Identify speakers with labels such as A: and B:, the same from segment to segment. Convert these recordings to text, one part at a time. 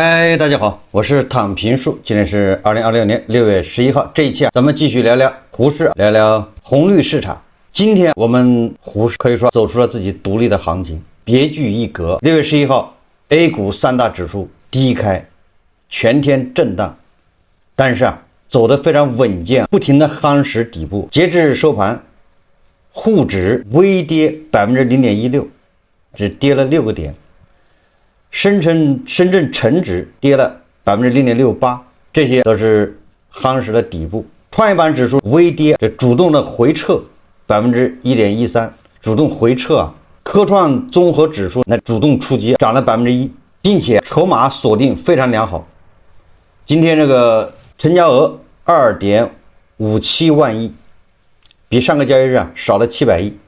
A: 嗨，大家好，我是躺平树，今天是2026年6月11号。这一期咱们继续聊聊股市，聊聊红绿市场。今天我们股市可以说走出了自己独立的行情，別具一格。6月11號 A 股三大指數低開，全天震盪，但是走得非常穩健，不停的夯實底部。截至收盤，滬指微跌 0.16%， 只跌了6個點。深圳成指跌了 0.68%， 這些都是夯實的底部。創業板指數微跌，這主動的回撤 1.13%， 主動回撤科創綜合指數那主動出擊，漲了 1%， 並且籌碼鎖定非常良好。今天這個成交額 2.57 萬億，比上個交易日少了700億。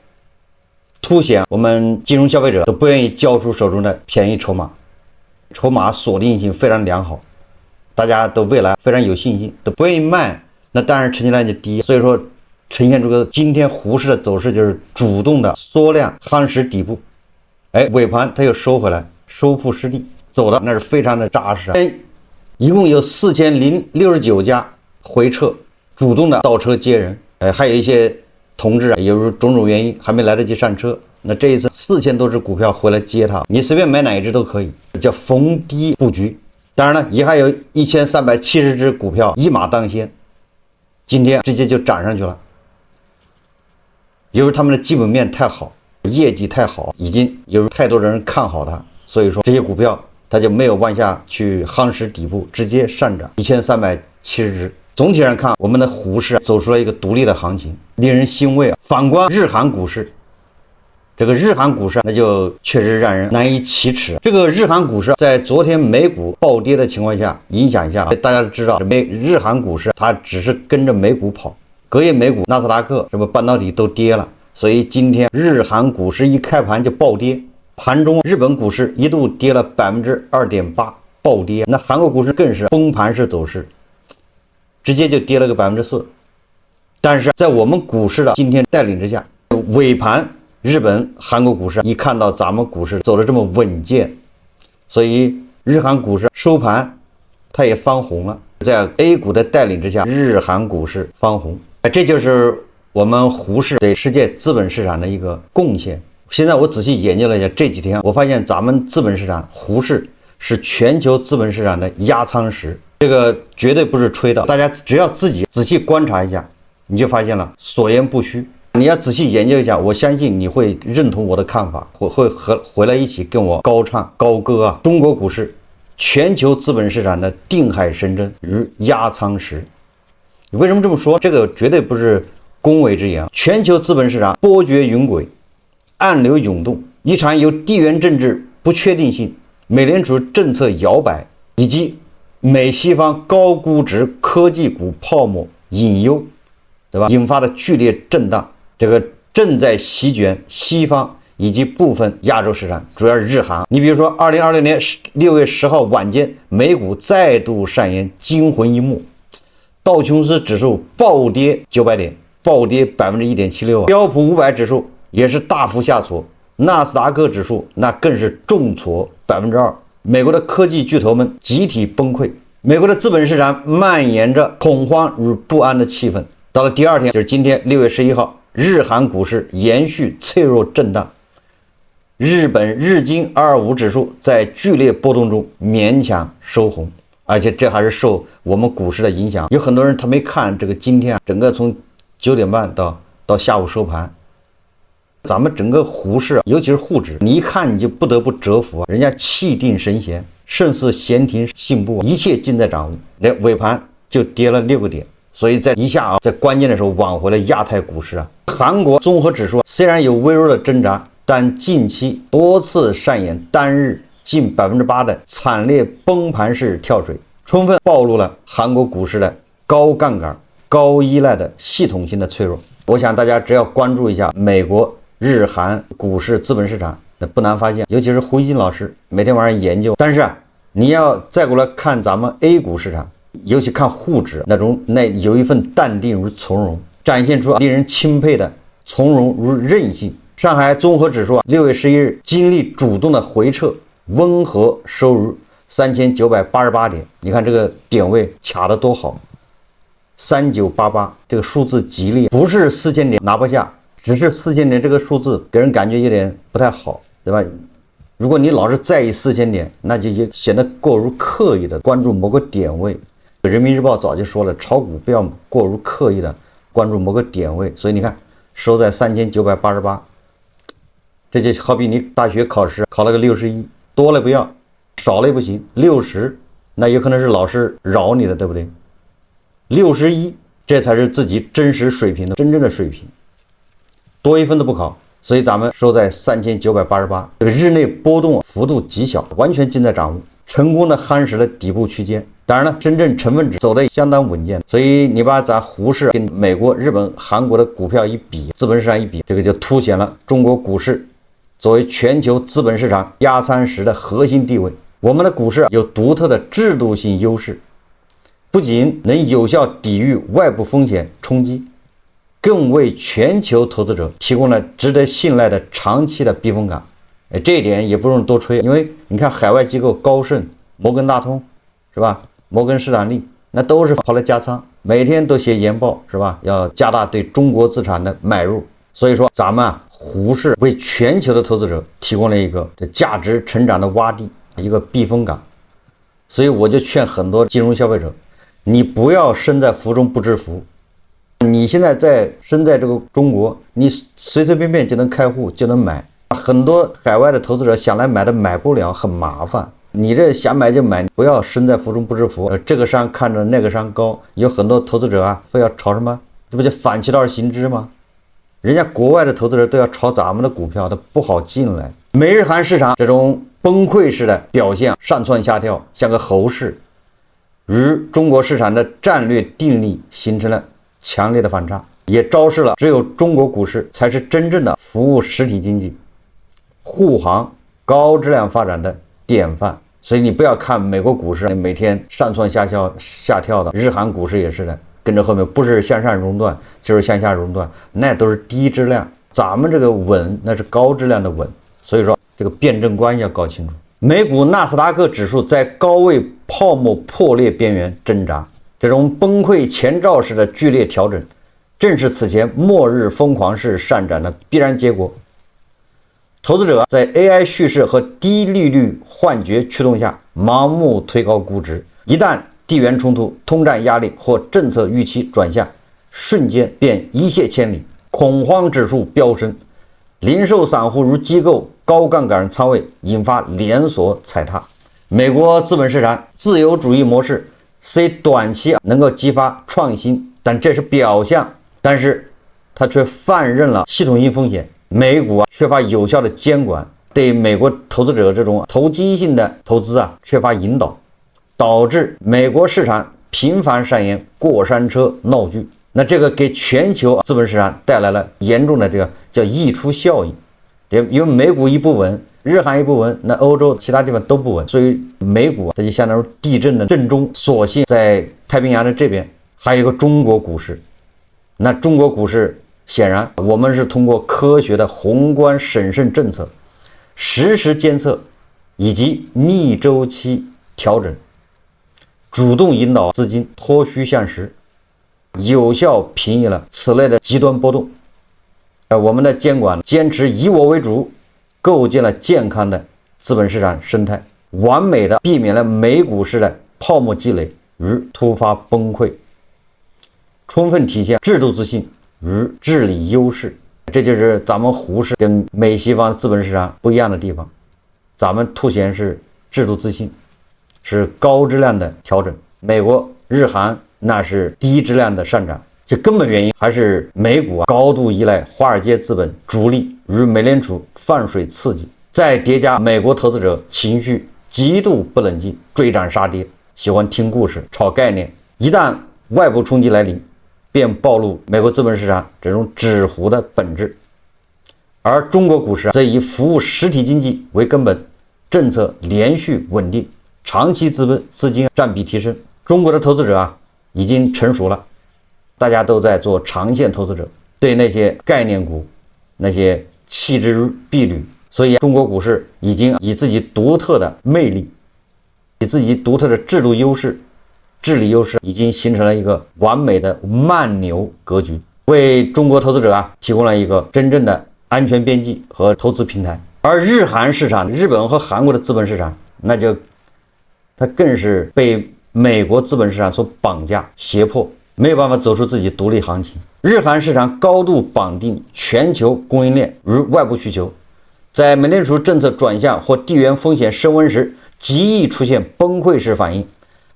A: 凸顯我們金融消費者都不願意交出手中的便宜籌碼，籌碼鎖定性非常良好，大家都未來非常有信心，都不願意賣，那當然成交量就低。所以說呈現出個今天滬市的走勢就是主動的縮量夯實底部，尾盤它又收回來，收復失地，走的那是非常的扎實。一共有4069家回撤，主動的倒車接人，還有一些同志有種种原因還沒來得及上車，那這一次4000多只股票回來接它，你隨便買哪一只都可以，叫逢低布局。當然了，也還有1370只股票一馬當先，今天直接就漲上去了。由於他們的基本面太好，業績太好，已經有太多的人看好它，所以說這些股票它就沒有往下去夯實底部，直接上漲1370只。總體上看，我們的滬市走出了一個獨立的行情，令人欣慰。反觀日韓股市，這個日韓股市那就確實讓人難以啟齒。這個日韓股市在昨天美股暴跌的情況下影響下，大家都知道日韓股市它只是跟着美股跑，隔夜美股納斯達克什麼半導體都跌了，所以今天日韓股市一開盤就暴跌，盤中日本股市一度跌了 2.8%， 暴跌。那韓國股市更是崩盤式走勢，直接就跌了個 4%。 但是在我們股市的今天帶領之下，尾盤日本韓國股市一看到咱們股市走得這麼穩健，所以日韓股市收盤它也翻紅了。在 A 股的帶領之下，日韓股市翻紅，這就是我們滬市對世界資本市場的一個貢獻。現在我仔細研究了一下，這幾天我發現咱們資本市場滬市是全球資本市場的壓艙石，這個絕對不是吹的，大家只要自己仔細觀察一下，你就發現了，所言不虛。你要仔細研究一下，我相信你會認同我的看法，會回來一起跟我高唱高歌啊！中國股市全球資本市場的定海神針與壓艙石。為什麼這麼說？這個絕對不是恭維之言。全球資本市場波譎雲詭，暗流湧動，一場由地緣政治不確定性、美聯儲政策搖擺以及美西方高估值科技股泡沫隱憂，對吧？引發的劇烈震盪，這個正在席捲西方以及部分亞洲市場，主要是日韓。你比如說2026年6月10號晚間，美股再度上演驚魂一幕，道瓊斯指數暴跌900點，暴跌 1.76%， 標普500指數也是大幅下挫，納斯達克指數那更是重挫 2%。美國的科技巨頭們集體崩潰，美國的資本市場蔓延着恐慌與不安的氣氛。到了第二天，就是今天6月11號，日韓股市延續脆弱震盪，日本日經225指數在劇烈波動中勉強收紅，而且這還是受我們股市的影響。有很多人他沒看這個今天整個從9點半到下午收盤，咱們整個滬市，尤其是滬指，你一看你就不得不折服，人家气定神閒，勝似闲庭信步，一切盡在掌握。連尾盤就跌了6個點，所以在一下在關鍵的時候挽回了亞太股市。韓國綜合指數雖然有微弱的掙扎，但近期多次上演單日近 8% 的慘烈崩盤式跳水，充分暴露了韓國股市的高槓桿、高依賴的系統性的脆弱。我想大家只要關注一下美國日韓股市資本市場，那不難發現，尤其是胡一金老師每天晚上研究。但是你要再過來看咱們 A 股市场，尤其看滬指那有一份淡定與從容，展現出令人欽佩的從容與韌性。上海綜合指數6月11日經歷主動的回撤，溫和收於3988點，你看這個點位卡得多好，3988這個數字吉利，不是4000點拿不下，只是4000點這個數字給人感覺有點不太好，對吧？如果你老是在意4000点，那就顯得過於刻意的關注某個點位。人民日報早就說了，炒股不要過於刻意的關注某個點位。所以你看，收在3988，這就好比你大學考試考了個61，多了不要，少了也不行，60那有可能是老師饒你的，對不对？61這才是自己真實水平的真正的水平，多一分都不考。所以咱們收在3988，這个日内波动幅度極小，完全盡在掌握，成功的夯實了底部區間。當然了，深圳成分指走得相當穩健，所以你把咱滬市跟美國、日本、韓國的股票一比，資本市場一比，這個就凸顯了中國股市作為全球資本市場壓艙石的核心地位。我們的股市有獨特的制度性優勢，不僅能有效抵禦外部風險衝擊，更為全球投資者提供了值得信賴的長期的避風港。這一點也不用多吹，因為你看海外機構高盛、摩根大通，是吧？摩根士丹利那都是跑來加倉，每天都寫研報，是吧？要加大對中國資產的買入。所以說咱們滬市為全球的投資者提供了一個這價值成長的窪地，一個避風港。所以我就勸很多金融消費者，你不要身在福中不知福。你現在身在這個中國，你隨隨便便就能開戶就能買，很多海外的投資者想來買的買不了，很麻煩。你這想買就買，不要身在福中不知福。這個山看着那個山高，有很多投資者啊，非要炒什麼，這不就反其道而行之嗎？人家國外的投資者都要炒咱們的股票，它不好進來。美日韓市場這種崩潰式的表現，上蹿下跳，像個猴市，與中國市場的戰略定力形成了強烈的反差，也昭示了只有中國股市才是真正的服務實體經濟、護航高質量發展的典範。所以你不要看美國股市每天上蹿下跳的，日韓股市也是的，跟着後面不是向上熔斷就是向下熔斷，那都是低質量。咱們這個穩那是高質量的穩。所以說這個辯證關係要搞清楚。美股納斯達克指數在高位泡沫破裂邊緣掙扎，這種崩潰前兆式的劇烈調整，正是此前末日瘋狂式上漲的必然結果。投資者在 AI 敘事和低利率幻覺驅動下，盲目推高估值，一旦地緣衝突、通脹壓力或政策預期轉向，瞬間便一瀉千里，恐慌指數飆升，零售散戶如機構高槓桿倉位，引發連鎖踩踏。美國資本市場自由主義模式雖短期能夠激發創新，但這是表象，但是它卻放任了系統性風險。美股缺乏有效的監管，對美國投資者這種投機性的投資缺乏引導，導致美國市場頻繁上演過山車鬧劇。那這個給全球資本市場帶來了嚴重的這個叫溢出效應。因為美股一不穩，日韓一不穩，那歐洲其他地方都不穩，所以美股它就相當於地震的震中。所幸在太平洋的這邊還有一個中國股市，那中國股市顯然我們是通過科學的宏觀審慎政策、實時監測以及逆周期調整，主動引導資金脫虛向實，有效平抑了此類的極端波動。我們的監管堅持以我為主，構建了健康的資本市場生態，完美的避免了美股市的泡沫積累與突發崩潰，充分體現制度自信與治理優勢。這就是咱們滬市跟美西方資本市場不一樣的地方。咱們凸顯是制度自信，是高質量的調整，美國、日韓那是低質量的上漲。這根本原因還是美股高度依賴華爾街資本逐利與美聯儲放水刺激，再疊加美國投資者情緒極度不冷靜，追漲殺跌，喜歡聽故事炒概念，一旦外部衝擊來臨，便暴露美國資本市場這種紙糊的本質。而中國股市則以服務實體經濟為根本，政策連續穩定，長期資金佔比提升。中國的投資者已經成熟了，大家都在做長線投資者，對那些概念股那些棄之如敝履。所以中國股市已經以自己獨特的魅力以自己獨特的制度優勢、治理優勢，已經形成了一個完美的慢牛格局，為中國投資者提供了一個真正的安全邊際和投資平台。而日韓市場，日本和韓國的資本市場，它更是被美國資本市场所綁架、脅迫，沒有辦法走出自己獨立行情。日韓市場高度綁定全球供應鏈與外部需求，在美聯儲政策轉向或地緣風險升溫時，極易出現崩潰式反應。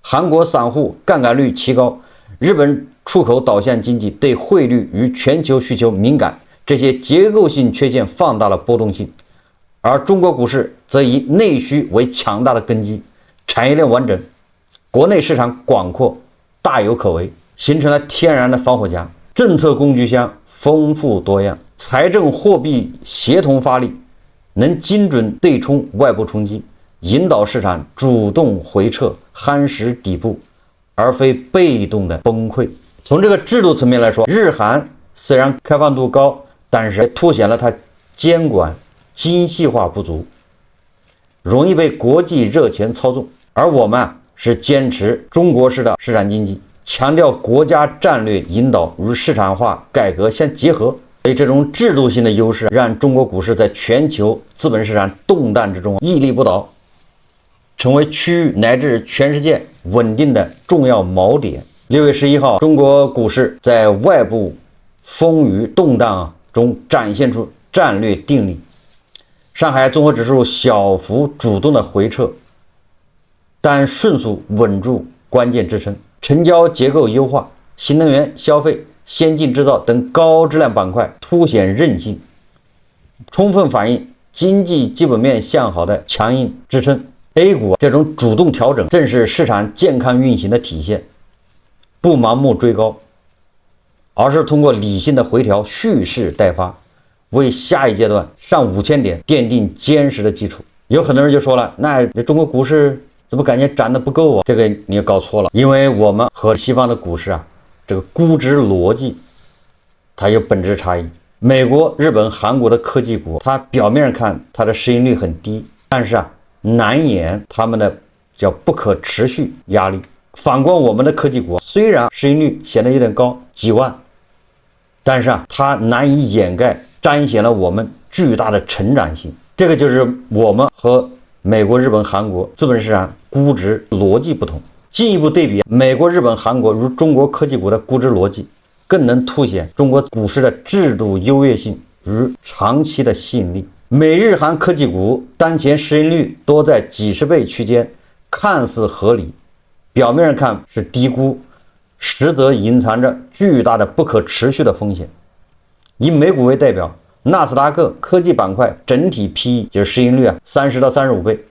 A: 韓國散戶槓桿率奇高，日本出口導向經濟對匯率與全球需求敏感，這些結構性缺陷放大了波動性。而中國股市則以內需為強大的根基，產業鏈完整，國內市場廣闊，大有可為，形成了天然的防火牆。政策工具箱豐富多樣，財政貨幣協同發力，能精準對沖外部衝擊，引導市場主動回撤，夯實底部，而非被動的崩潰。從這個制度層面來說，日韓雖然開放度高，但是凸顯了它監管精細化不足，容易被國際熱錢操縱。而我們是堅持中國式的市場經濟，強調國家戰略引導與市場化改革相結合。所以這種制度性的優勢，讓中國股市在全球資本市場動盪之中屹立不倒，成為區域乃至全世界穩定的重要錨點。6月11號，中國股市在外部風雨動盪中展現出戰略定力。上海綜合指數小幅主動的回撤，但迅速穩住關鍵支撐，成交結構優化，新能源、消費、先進製造等高質量板塊凸顯韌性，充分反映經濟基本面向好的強硬支撐。A 股這種主動調整，正是市場健康運行的體現，不盲目追高，而是通過理性的回調，蓄勢待發，為下一階段上5000點奠定堅實的基礎。有很多人就說了，那中國股市怎麼感覺漲得不夠啊？這個你搞錯了，因為我們和西方的股市這個估值邏輯它有本質差異。美國、日本、韓國的科技股，它表面上看它的市盈率很低，但是難掩他們的叫不可持續壓力。反觀我們的科技股，雖然市盈率顯得有點高，幾萬，但是它難以掩蓋彰顯了我們巨大的成長性。這個就是我們和美國、日本、韓國資本市場估值邏輯不同。進一步對比美國、日本、韓國與中國科技股的估值邏輯，更能凸顯中國股市的制度優越性與長期的吸引力。美日韓科技股當前市盈率多在幾十倍區間，看似合理，表面上看是低估，實則隱藏着巨大的不可持續的風險。以美股為代表，納斯達克科技板塊整體 PE 就是市盈率30到35倍，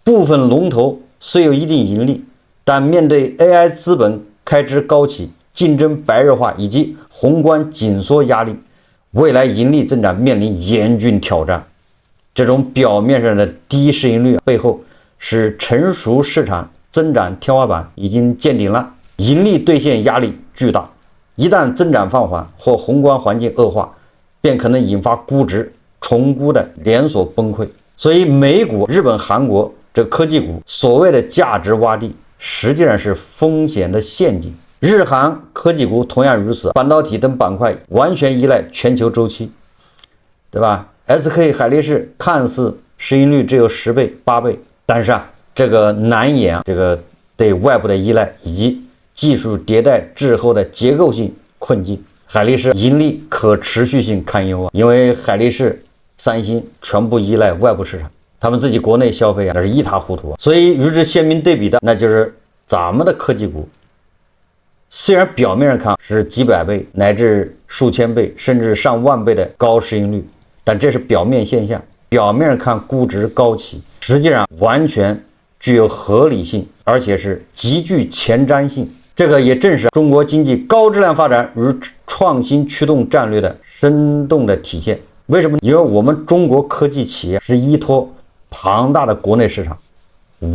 A: 部分龍頭雖有一定盈利，但面對 AI 資本開支高企、競爭白熱化以及宏觀緊縮壓力，未來盈利增長面臨嚴峻挑戰。這種表面上的低市盈率背後，是成熟市場增長天花板已經見頂了，盈利兌現壓力巨大。一旦增長放緩或宏觀環境惡化，便可能引發估值重估的連鎖崩潰。所以美股、日本、韓國這科技股所謂的價值洼地，實際上是風險的陷阱。日韓科技股同樣如此，半導體等板塊完全依賴全球周期，對吧？ SK 海力士看似市盈率只有10倍、8倍，但是這個难掩这個對外部的依賴以及技術迭代滯後的結構性困境。海力士盈利可持續性堪憂因為海力士、三星全部依賴外部市场，他們自己國內消費那是一塌糊涂。所以与之鲜明对比的，那就是咱們的科技股，雖然表面上看是幾百倍乃至數千倍甚至上萬倍的高市盈率，但這是表面現象，表面上看估值高企，實際上完全具有合理性，而且是極具前瞻性。這個也正是中國經濟高質量發展與創新驅動戰略的生動的體現。為什麼？因為我們中國科技企業是依托龐大的國內市場、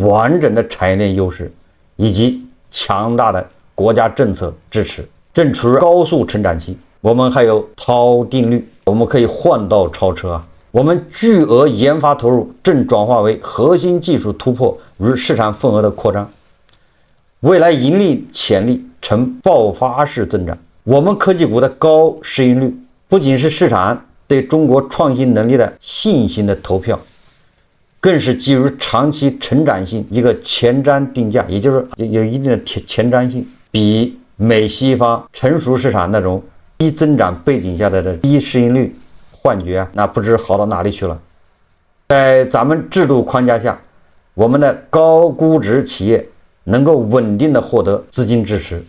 A: 完整的產業鏈優勢以及強大的國家政策支持，正處於高速成長期。我們還有韜定律，我們可以換道超車我們巨額研發投入正轉化為核心技術突破與市場份額的擴張，未來盈利潛力呈爆發式增長。我們科技股的高市盈率不僅是市場對中國創新能力的信心的投票，更是基於長期成長性一個前瞻定價，也就是有一定的前瞻性，比美西方成熟市場那種低增長背景下的低市盈率幻覺啊，那不知好到哪里去了。在咱們制度框架下，我們的高估值企業能夠穩定的獲得資金支持、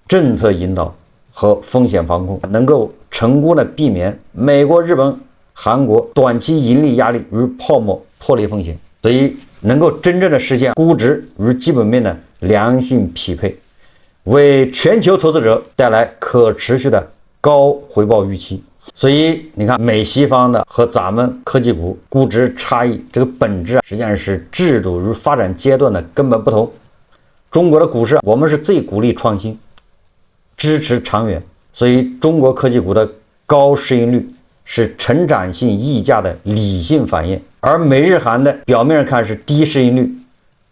A: 政策引導和風險防控，能夠成功的避免美國、日本、韓國短期盈利壓力與泡沫破裂風險，所以能夠真正的實現估值與基本面的良性匹配，為全球投資者帶來可持續的高回報預期。所以你看，美西方的和咱們科技股估值差異，这個本質實際上是制度與發展階段的根本不同。中國的股市，我們是最鼓勵創新，支持長遠，所以中國科技股的高市盈率是成長性溢價的理性反應，而美日韓的表面上看是低市盈率，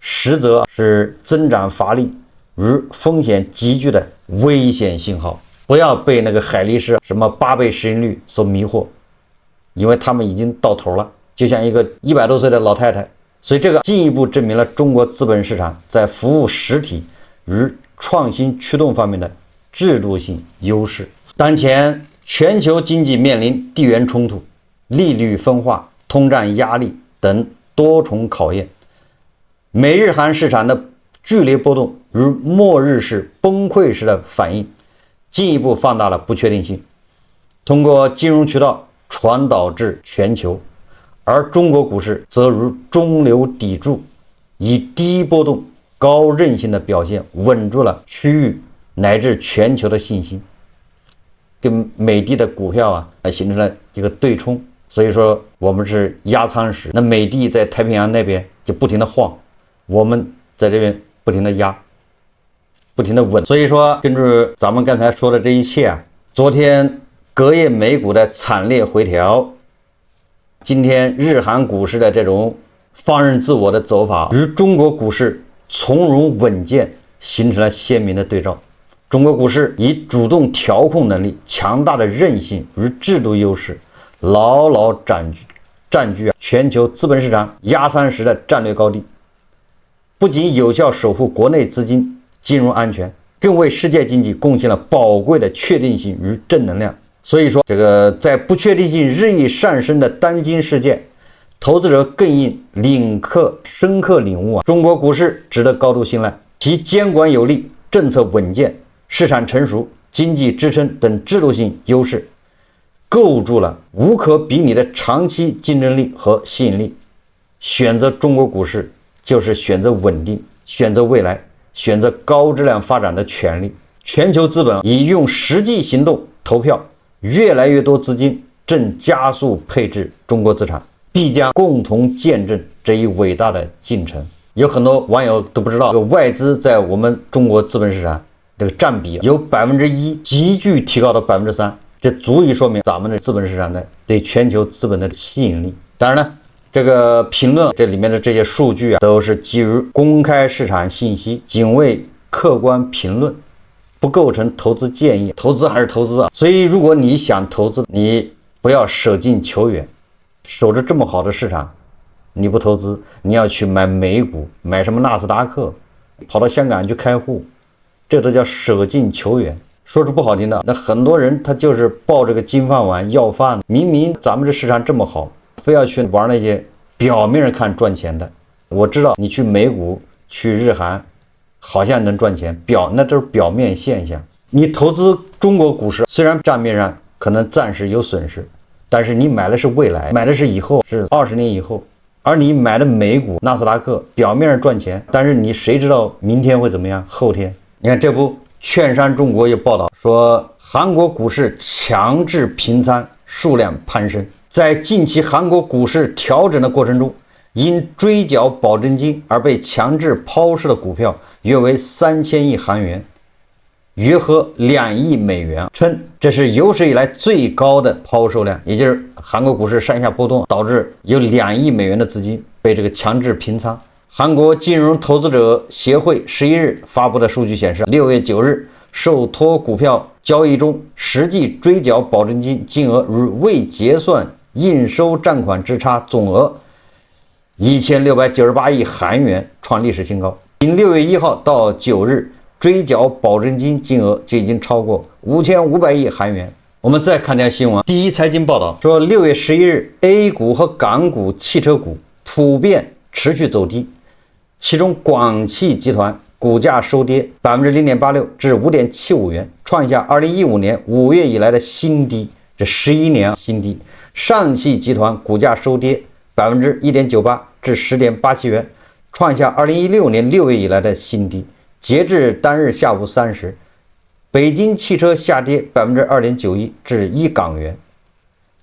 A: 實則是增長乏力與風險急劇的危險信號。不要被那個海力士什麼8倍市盈率所迷惑，因為他們已經到頭了，就像一個100多歲的老太太。所以這個進一步證明了中國資本市場在服務實體與創新驅動方面的制度性優勢。當前全球經濟面臨地緣衝突、利率分化、通脹壓力等多重考驗，美日韓市场的劇烈波動與末日式崩潰式的反應進一步放大了不確定性，通過金融渠道傳導至全球，而中國股市則如中流砥柱，以低波動、高韌性的表現穩住了區域乃至全球的信心，跟美的的股票形成了一個對沖。所以說我們是壓艙石，那美的在太平洋那邊就不停的晃，我們在這邊不停的壓，不停的穩。所以說根据咱們剛才說的這一切昨天隔夜美股的慘烈回調，今天日韓股市的這種放任自我的走法，與中國股市從容穩健形成了鮮明的對照。中國股市以主動調控能力、強大的韌性與制度優勢，牢牢占據全球資本市場壓艙石的戰略高地，不僅有效守護國內資金金融安全，更為世界經濟貢獻了寶貴的確定性與正能量。所以說，這個在不確定性日益上升的當今世界，投資者更應深刻領悟中國股市值得高度信賴，其監管有力、政策穩健、市場成熟、經濟支撐等制度性優勢，構築了無可比擬的長期競爭力和吸引力。選擇中國股市就是選擇穩定、選擇未來、選擇高質量發展的權利。全球資本已用實際行動投票，越來越多資金正加速配置中國資產，必將共同見證這一偉大的進程。有很多網友都不知道，這個外資在我們中國資本市場這個佔比由1%急劇提高到3%，這足以說明咱們的資本市場的對全球資本的吸引力。當然呢，這個評論這裡面的這些數據都是基於公開市場信息，僅為客觀評論，不構成投資建議。投資還是投資所以如果你想投資，你不要捨近求遠，守着這麼好的市场，你不投資，你要去買美股，買什麼納斯達克，跑到香港去開戶，這都叫捨近求遠。說出不好聽的，那很多人他就是抱這個金飯碗要飯，明明咱們這市场這麼好，非要去玩那些表面上看賺錢的。我知道你去美股、去日韓好像能賺錢，那都是表面現象。你投資中国股市，雖然賬面上可能暫時有損失，但是你買的是未來，買的是以後，是20年以後。而你買的美股、納斯達克表面上賺錢，但是你誰知道明天會怎麼樣，後天。你看这部券商中國也報道說，韓國股市強制平倉數量攀升，在近期韓國股市調整的過程中，因追繳保證金而被強制拋售的股票約為3000億韓元，約合2億美元，称這是有史以來最高的拋售量，也就是韓國股市上下波动，導致有2億美元的資金被這個強制平倉。韓國金融投資者協會11日發布的數據顯示，6月9日受托股票交易中實際追繳保證金金額與未結算應收賬款之差總額1698億韓元，創歷史新高。僅6月1號到9日追繳保證金金額就已經超過5500億韓元。我們再看条新聞，第一財經報道說，6月11日 A 股和港股汽車股普遍持續走低，其中廣汽集團股價收跌 0.86% 至 5.75 元，創下2015年5月以來的新低，這11年新低。上汽集團股價收跌 1.98% 至 10.87 元，創下2016年6月以來的新低。截至當日下午3時，北京汽車下跌 2.91% 至1港元，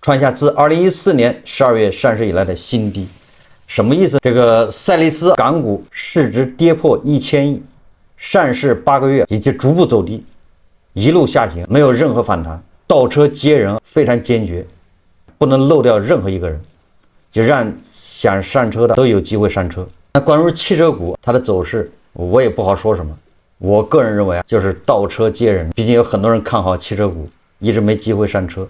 A: 創下自2014年12月30日以來的新低。什麼意思？這個賽力斯港股市值跌破1000億，上市8個月已經逐步走低，一路下行，沒有任何反彈，倒車接人非常堅決，不能漏掉任何一個人，就讓想上車的都有機會上車。那關於汽車股它的走勢，我也不好說什麼。我個人認為就是倒車接人，畢竟有很多人看好汽車股，一直沒機會上車，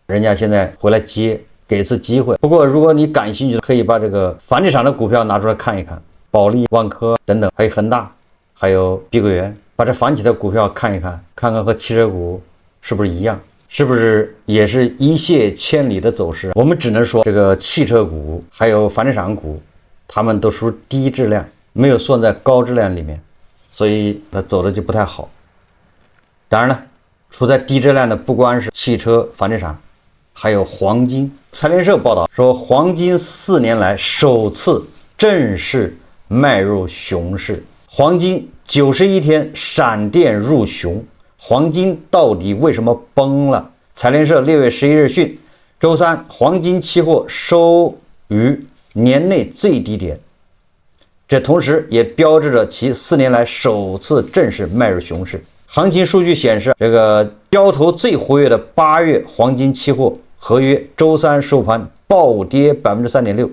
A: 人家現在回來接，給一次機會。不過如果你感興趣，可以把這個房地產的股票拿出來看一看，保利、萬科等等，還有恆大，還有碧桂園，把這房企的股票看一看，看看和汽車股是不是一樣，是不是也是一泻千里的走勢。我們只能說这個汽車股還有房地產股，他們都屬於低質量，沒有算在高質量裡面，所以它走的就不太好。當然了，處在低質量的不光是汽車、房地產，還有黃金。財聯社報道說，黃金4年來首次正式邁入熊市，黃金91天閃電入熊。黃金到底為什麼崩了？財聯社6月11日訊，周三黃金期貨收於年內最低點，這同時也標誌着其4年來首次正式邁入熊市。行情數據顯示，這個交投最活躍的8月黃金期貨合約周三收盤暴跌 3.6%，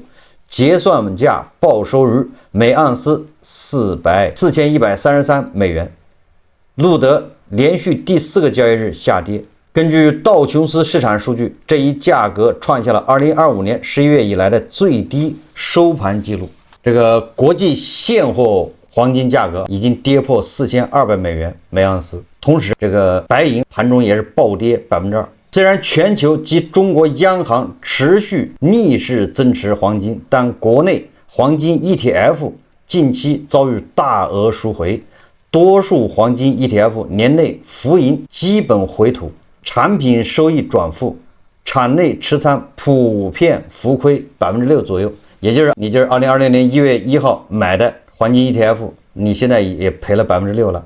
A: 結算價報收於每盎司4133美元，錄得連續第4個交易日下跌。根據道瓊斯市場數據，這一價格創下了2025年11月以來的最低收盤記錄。這個國際現貨黃金價格已經跌破4200美元每盎司，同時這個白銀盤中也是暴跌 2%。虽然全球及中國央行持續逆勢增持黃金，但國內黃金 ETF 近期遭遇大額贖回，多數黃金 ETF 年內浮盈基本回吐，產品收益轉負，場內持倉普遍浮虧 6% 左右。也就是你就是2026年1月1號買的黃金 ETF， 你現在也賠了 6% 了。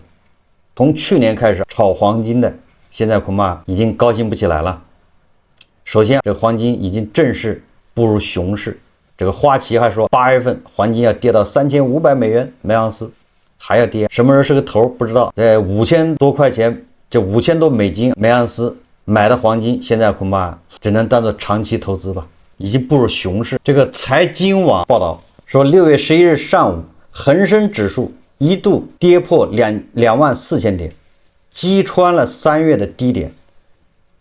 A: 從去年開始炒黃金的，現在恐怕已經高興不起來了。首先，這個黃金已經正式步入熊市。這個花旗還說8月份黃金要跌到3500美元每盎司，還要跌，什麼時候是個頭不知道。在5000多塊錢，這5000多美金每盎司買的黃金，現在恐怕只能當做長期投資吧，已經步入熊市。這個財經網報道說，6月11日上午，恆生指數一度跌破24000點，擊穿了3月的低點，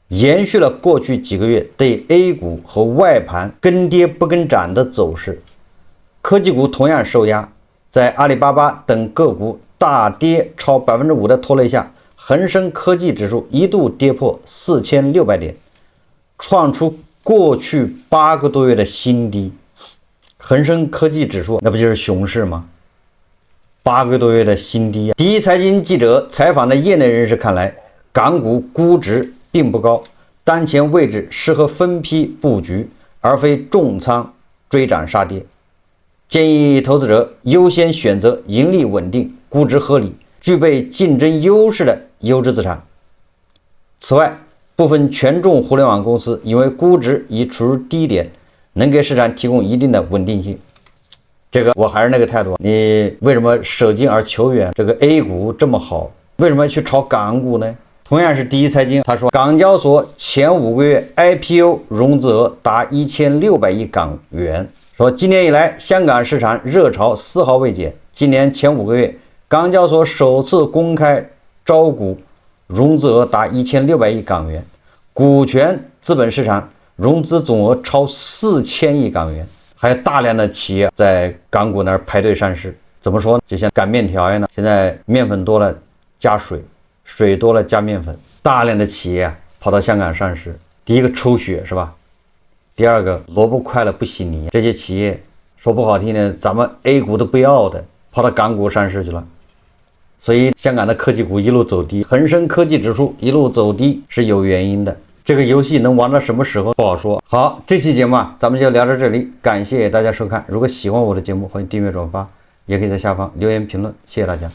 A: 延續了過去幾個月對 A 股和外盤跟跌不跟漲的走勢。科技股同樣受壓，在阿里巴巴等個股大跌超 5% 的拖累下，恆生科技指數一度跌破4600點，創出過去8個多月的新低。恆生科技指數那不就是熊市嗎？8個多月的新低。第一財經記者採訪的業內人士看來，港股估值並不高，當前位置適合分批布局，而非重倉追漲殺跌。建議投資者優先選擇盈利穩定、估值合理、具備競爭優勢的優質資產。此外，部分權重互聯網公司因為估值已處於低點，能給市場提供一定的穩定性。這個我還是那個態度，你為什麼捨近而求遠？這個 A 股這麼好，為什麼要去炒港股呢？同樣是第一財經，他說港交所前5個月 IPO 融資額達1600億港元，說今年以來香港市場熱潮絲毫未減。今年前5個月，港交所首次公開招股，融資額達1600億港元，股權資本市場融資總額超4000億港元，還有大量的企業在港股那兒排隊上市。怎麼說呢？就像擀麵條一樣呢，現在麵粉多了加水，水多了加麵粉，大量的企業跑到香港上市。第一個抽血是吧？第二個蘿蔔快了不洗泥，這些企業說不好聽的，咱們 A 股都不要的，跑到港股上市去了。所以香港的科技股一路走低，恒生科技指數一路走低是有原因的。這個遊戲能玩到什麼時候不好說。好，這期節目咱們就聊到這裡，感謝大家收看。如果喜歡我的節目，歡迎訂閱轉發，也可以在下方留言評論，謝謝大家。